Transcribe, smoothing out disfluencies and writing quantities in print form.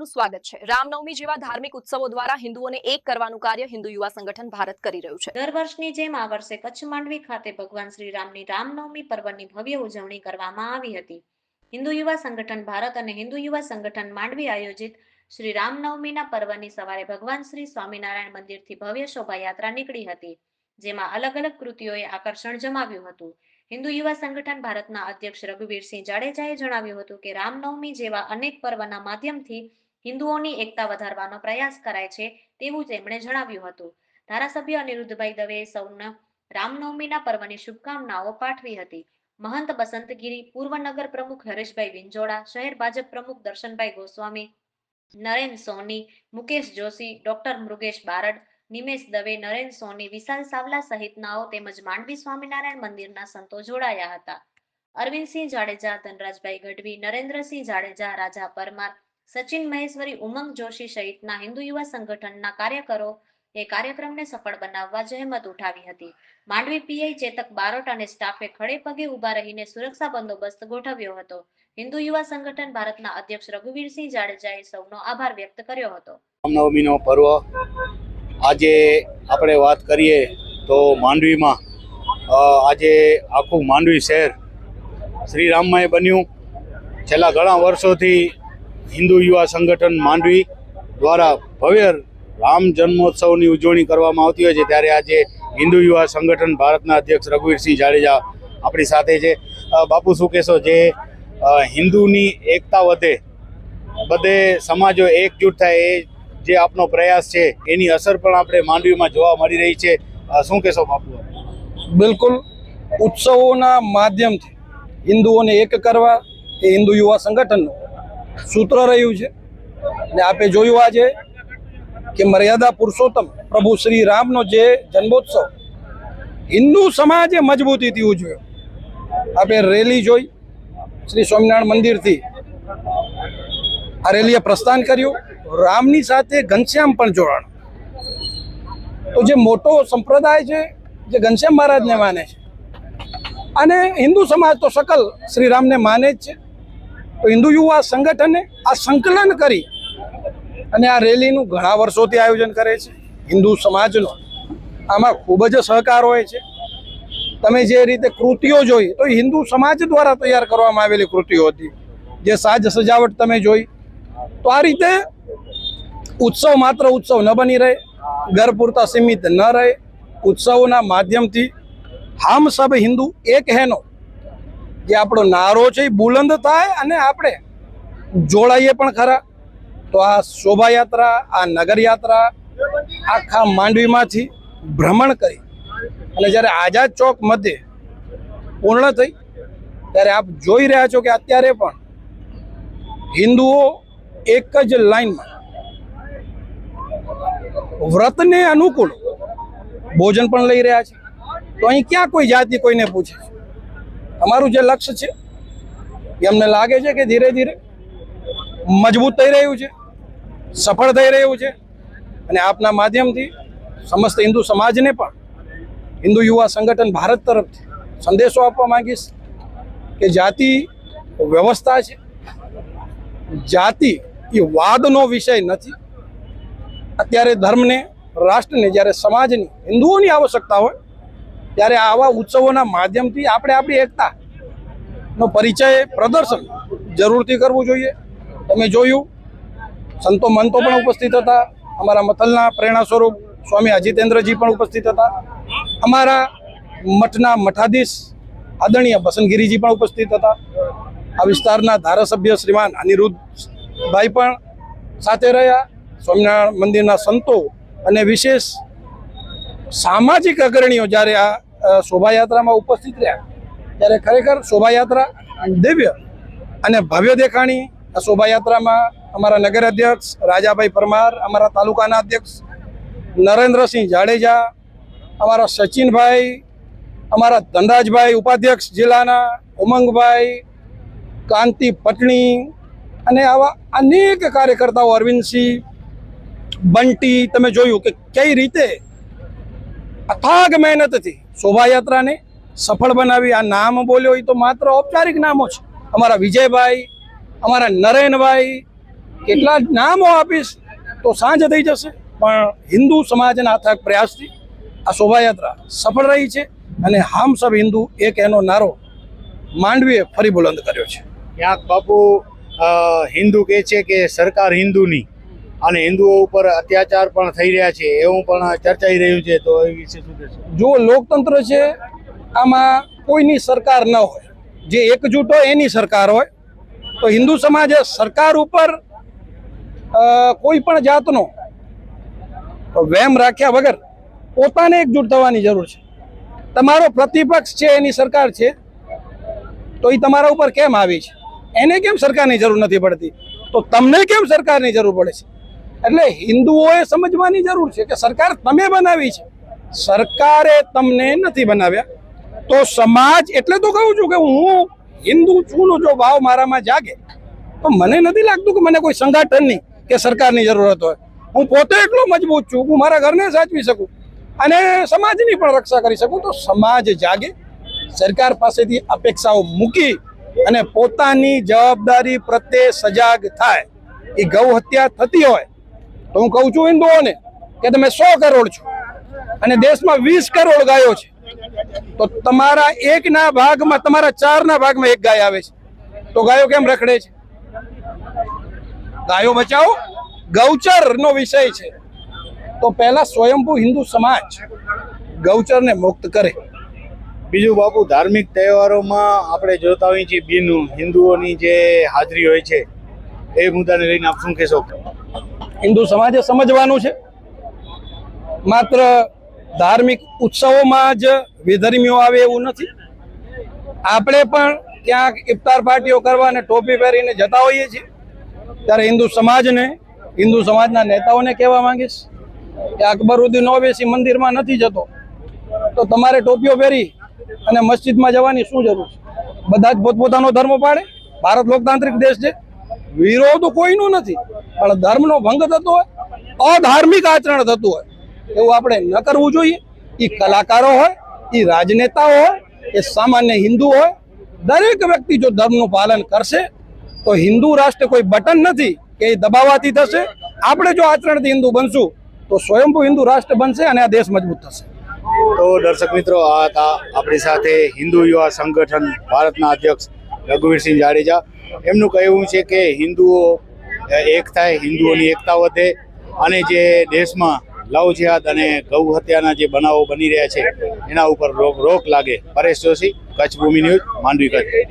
આપનું સ્વાગત છે। રામનવમી જેવા ધાર્મિક ઉત્સવો દ્વારા હિન્દુઓને એક કરવાનું કાર્ય હિન્દુ યુવા સંગઠન ભારત કરી રહ્યું છે। દર વર્ષની જેમ આ વર્ષે કચ્છ માંડવી ખાતે ભગવાન શ્રી રામની રામનવમી પર્વની ભવ્ય ઉજવણી કરવામાં આવી હતી। હિન્દુ યુવા સંગઠન ભારત અને હિન્દુ યુવા સંગઠન માંડવી આયોજિત શ્રી રામનવમીના પર્વની સવારે ભગવાન શ્રી સ્વામિનારાયણ મંદિરથી ભવ્ય શોભાયાત્રા નીકળી હતી, જેમાં અલગ અલગ કૃતિઓએ આકર્ષણ જમાવ્યું હતું। હિન્દુ યુવા સંગઠન ભારતના અધ્યક્ષ રઘુવીરસિંહ જાડેજાએ જણાવ્યું હતું કે રામનવમી જેવા અનેક પર્વના માધ્યમથી હિન્દુઓની એકતા વધારવાનો પ્રયાસ કરાય છે તેવું તેમણે જણાવ્યું હતું। ધારાસભ્ય અનિરુદ્ધભાઈ દવેએ સૌને રામનવમીના પર્વની શુભકામનાઓ પાઠવી હતી। મહંત બસંતગીરી, પૂર્વ નગર પ્રમુખ હરેશભાઈ વિંજોડા, શહેર ભાજપ પ્રમુખ દર્શનભાઈ ગોસ્વામી, નરેન સોની, મુકેશ જોશી, ડોક્ટર મૃગેશ બારડ, નિમેશ દવે, નરેન સોની, વિશાલ સાવલા સહિતનાઓ તેમજ માંડવી સ્વામિનારાયણ મંદિરના સંતો જોડાયા હતા। અરવિંદસિંહ જાડેજા, ધનરાજભાઈ ગઢવી, નરેન્દ્રસિંહ જાડેજા, રાજા પરમાર, સચિન મહેશ્વરી, ઉમંગ જોશી સહિતના હિન્દુ યુવા સંગઠનના કાર્યકરો એ કાર્યક્રમને સફળ બનાવવા જહેમત ઉઠાવી હતી। માંડવી પીઆઈ ચેતક બારોટ અને સ્ટાફે ખડે પગે ઉભા રહીને સુરક્ષા બંદોબસ્ત ગોઠવ્યો હતો। હિન્દુ યુવા સંગઠન ભારતના અધ્યક્ષ રઘુવીરસિંહ જાડેજાએ સૌનો આભાર વ્યક્ત કર્યો હતો। રામનવમીનો પર્વ આજે આપણે વાત કરીએ તો માંડવીમાં આજે આખું માંડવી શહેર શ્રી રામમય બન્યું। છેલ્લા ઘણા વર્ષોથી હિન્દુ યુવા સંગઠન માંડવી દ્વારા ભવ્ય રામ જન્મોત્સવની ઉજવણી કરવામાં આવતી હોય છે, ત્યારે આજે હિન્દુ યુવા સંગઠન ભારતના અધ્યક્ષ રઘુવીરસિંહ જાડેજા આપણી સાથે છે। બાપુ, શું કહેશો, જે હિન્દુની એકતા વધે, બધે સમાજો એકજૂટ થાય, એ જે આપનો પ્રયાસ છે એની અસર પણ આપણે માંડવીમાં જોવા મળી રહી છે, શું કહેશો બાપુ? બિલકુલ, ઉત્સવોના માધ્યમથી હિન્દુઓને એક કરવા એ હિન્દુ યુવા સંગઠનનું સૂત્ર રહ્યું છે। અને આપે જોયું આજે કે મર્યાદા પુરુષોત્તમ પ્રભુ શ્રી રામનો જે જન્મોત્સવ હિન્દુ સમાજે મજબૂતીથી ઉજવ્યો। આપણે રેલી જોઈ, શ્રી સ્વામિનારાયણ મંદિરથી આ રેલીએ પ્રસ્થાન કર્યું, રામની સાથે ઘનશ્યામ પણ જોડાણ। તો જે મોટો સંપ્રદાય છે જે ઘનશ્યામ મહારાજને માને છે, અને હિન્દુ સમાજ તો સકલ શ્રી રામને માને જ છે, તો હિન્દુ યુવા સંગઠને આ સંકલન કરી અને આ રેલીનું ઘણા વર્ષોથી આયોજન કરે છે। હિન્દુ સમાજનો આમાં ખૂબ જ સહકાર હોય છે। તમે જે રીતે કૃતિઓ જોઈ તો હિન્દુ સમાજ દ્વારા તૈયાર કરવામાં આવેલી કૃતિઓ હતી, જે સાજ સજાવટ તમે જોઈ, તો આ રીતે ઉત્સવ માત્ર ઉત્સવ ન બની રહે, ઘર પૂરતા સીમિત ન રહે, ઉત્સવોના માધ્યમથી હમ સબ હિન્દુ એક હેનો જે આપણો નારો છે એ બુલંદ થાય અને આપણે જોડાઈએ પણ ખરા। તો આ શોભાયાત્રા, આ નગરયાત્રા આખા માંડવીમાંથી ભ્રમણ કરી અને જ્યારે આઝાદ ચોક મધ્યે પૂર્ણ થઈ, ત્યારે આપ જોઈ રહ્યા છો કે અત્યારે પણ હિન્દુઓ એક જ લાઈનમાં વ્રતને અનુકૂળ ભોજન પણ લઈ રહ્યા છે। તો અહીં ક્યાં કોઈ જાતિ કોઈને પૂછે છે? અમારું જે લક્ષ્ય છે એ અમને લાગે છે કે ધીરે ધીરે મજબૂત થઈ રહ્યું છે, સફળ થઈ રહ્યું છે, અને આપના માધ્યમથી સમસ્ત હિન્દુ સમાજને પણ હિન્દુ યુવા સંગઠન ભારત તરફથી સંદેશો આપવા માંગીશ કે જાતિ વ્યવસ્થા છે, જાતિ એ વાદનો વિષય નથી। અત્યારે ધર્મને, રાષ્ટ્રને, જ્યારે સમાજની, હિન્દુઓની આવશ્યકતા હોય ત્યારે આવા ઉત્સવોના માધ્યમથી આપણે આપણી એકતાનો પરિચય, પ્રદર્શન જરૂરથી કરવું જોઈએ। તમે જોયું, સંતો મંતો પણ ઉપસ્થિત હતા, અમારા મથલના પ્રેરણા સ્વરૂપ સ્વામી અજીતેન્દ્રજી પણ ઉપસ્થિત હતા, અમારા મઠના મઠાધીશ આદરણીય બસંતગીરીજી પણ ઉપસ્થિત હતા, આ વિસ્તારના ધારાસભ્ય શ્રીમાન અનિરુદ્ધભાઈ પણ સાથે રહ્યા, સ્વામિનારાયણ મંદિરના સંતો અને વિશેષ સામાજિક અગ્રણીઓ જ્યારે આ શોભાયાત્રામાં ઉપસ્થિત રહ્યા, ત્યારે ખરેખર શોભાયાત્રા દિવ્ય અને ભવ્ય દેખાણી। આ શોભાયાત્રામાં અમારા નગર અધ્યક્ષ રાજાભાઈ પરમાર, અમારા તાલુકાના અધ્યક્ષ નરેન્દ્રસિંહ જાડેજા, અમારા સચિનભાઈ, અમારા ધનરાજભાઈ ઉપાધ્યક્ષ જિલ્લાના, ઉમંગભાઈ, કાંતિ પટણી અને આવા અનેક કાર્યકર્તાઓ, અરવિંદસિંહ, બંટી, તમે જોયું કે કઈ રીતે અથાગ મહેનતથી શોભાયાત્રાને સફળ બનાવી। આ નામ બોલ્યો એ તો માત્ર ઔપચારિક નામો છે। અમારા વિજયભાઈ, અમારા નરેનભાઈ, કેટલા નામો આપીશ તો સાંજ થઈ જશે, પણ હિન્દુ સમાજના અથાગ પ્રયાસથી આ શોભાયાત્રા સફળ રહી છે અને હમ સબ હિન્દુ એક એનો નારો માંડવીએ ફરી બુલંદ કર્યો છે. ક્યાંક બાપુ હિન્દુ કહે છે કે સરકાર હિન્દુની અને હિન્દુઓ ઉપર અત્યાચાર પણ થઈ રહ્યા છે એવું પણ ચર્ચાઈ રહ્યું છે, તો એ વિશે શું કહેશો? જો લોકતંત્ર છે આમાં કોઈની સરકાર ન હોય, જે એકજૂટ હોય એની સરકાર હોય. તો હિન્દુ સમાજે સરકાર ઉપર કોઈ પણ જાતનો વહેમ રાખ્યા વગર પોતાને એકજૂટ થવાની જરૂર છે. તમારો પ્રતિપક્ષ છે એની સરકાર છે તો એ તમારા ઉપર કેમ આવી છે? એને કેમ સરકારની જરૂર નથી પડતી તો તમને કેમ સરકારની જરૂર પડે છે? એટલે હિન્દુઓએ સમજવાની જરૂર છે કે સરકાર તમે બનાવી છે, સરકારે તમને નથી બનાવ્યા. તો સમાજ, એટલે તો કહું છું કે હું હિન્દુ છું નો જો ભાવ મારામાં જાગે તો મને નથી લાગતું કે મને કોઈ સંગઠનની કે સરકારની જરૂરત હોય. હું પોતે એટલો મજબૂત છું, હું મારા ઘરને સાચવી શકું અને સમાજની પણ રક્ષા કરી શકું. તો સમાજ જાગે, સરકાર પાસેથી અપેક્ષાઓ મૂકી અને પોતાની જવાબદારી પ્રત્યે સજાગ થાય. એ ગૌ હત્યા થતી હોય તો હું કહું છું હિન્દુઓને કે તમે 100 કરોડ છો અને દેશમાં 20 કરોડ ગાયો છે, તો તમારા એકના ભાગમાં, તમારા 4ના ભાગમાં એક ગાય આવે છે, તો ગાયો કેમ રખડે છે? ગાયો બચાવો, ગૌચરનો વિષય છે. તો પહેલા સ્વયંભૂ હિન્દુ સમાજ ગૌચરને મુક્ત કરે. બીજું બાપુ, ધાર્મિક તહેવારોમાં આપણે જોતા હોઈએ છીએ હિન્દુઓની જે હાજરી હોય છે એ મુદ્દાને લઈને આપ શું કહેશો? હિન્દુ સમાજે સમજવાનું છે માત્ર ધાર્મિક ઉત્સવોમાં જ વિધર્મીઓ આવે એવું નથી. આપણે પણ ક્યાંક ઇફતાર પાર્ટીઓ કરવા અને ટોપી પહેરીને જતા હોઈએ છીએ, ત્યારે હિન્દુ સમાજને, હિન્દુ સમાજના નેતાઓને કહેવા માંગીશ કે અકબરુદ્દીન ઓવૈસી મંદિરમાં નથી જતો તો તમારે ટોપીઓ પહેરી અને મસ્જિદમાં જવાની શું જરૂર છે? બધા જ પોતપોતાનો ધર્મ પાળે. ભારત લોકતાંત્રિક દેશ છે, વિરોધ કોઈનું નથી, પણ ધર્મનો ભંગ થતો હોય, અધાર્મિક આચરણ થતું હોય એવું આપણે ન કરવું જોઈએ. એ કલાકારો હોય, એ રાજનેતાઓ હોય, એ સામાન્ય હિન્દુ હોય, દરેક વ્યક્તિ જો ધર્મનું પાલન કરશે તો હિન્દુ રાષ્ટ્ર કોઈ બટન નથી કે એ દબાવવાથી થશે. આપણે જો આચરણથી હિન્દુ બનશું તો સ્વયંભૂ હિન્દુ રાષ્ટ્ર બનશે અને આ દેશ મજબૂત થશે. તો દર્શક મિત્રો, આ હતા આપણી સાથે હિન્દુ યુવા સંગઠન ભારતના અધ્યક્ષ રઘુવીરસિંહ જાડેજા. એમનું કહેવું છે કે હિન્દુઓ એક થાય, હિન્દુઓની એકતા વધે અને જે દેશમાં લવ જિહાદ અને ગૌ હત્યાના જે બનાવો બની રહ્યા છે એના ઉપર રોક લાગે. પરેશ જોશી, કચ્છ ભૂમિ ન્યૂઝ, માંડવી, કચ્છ.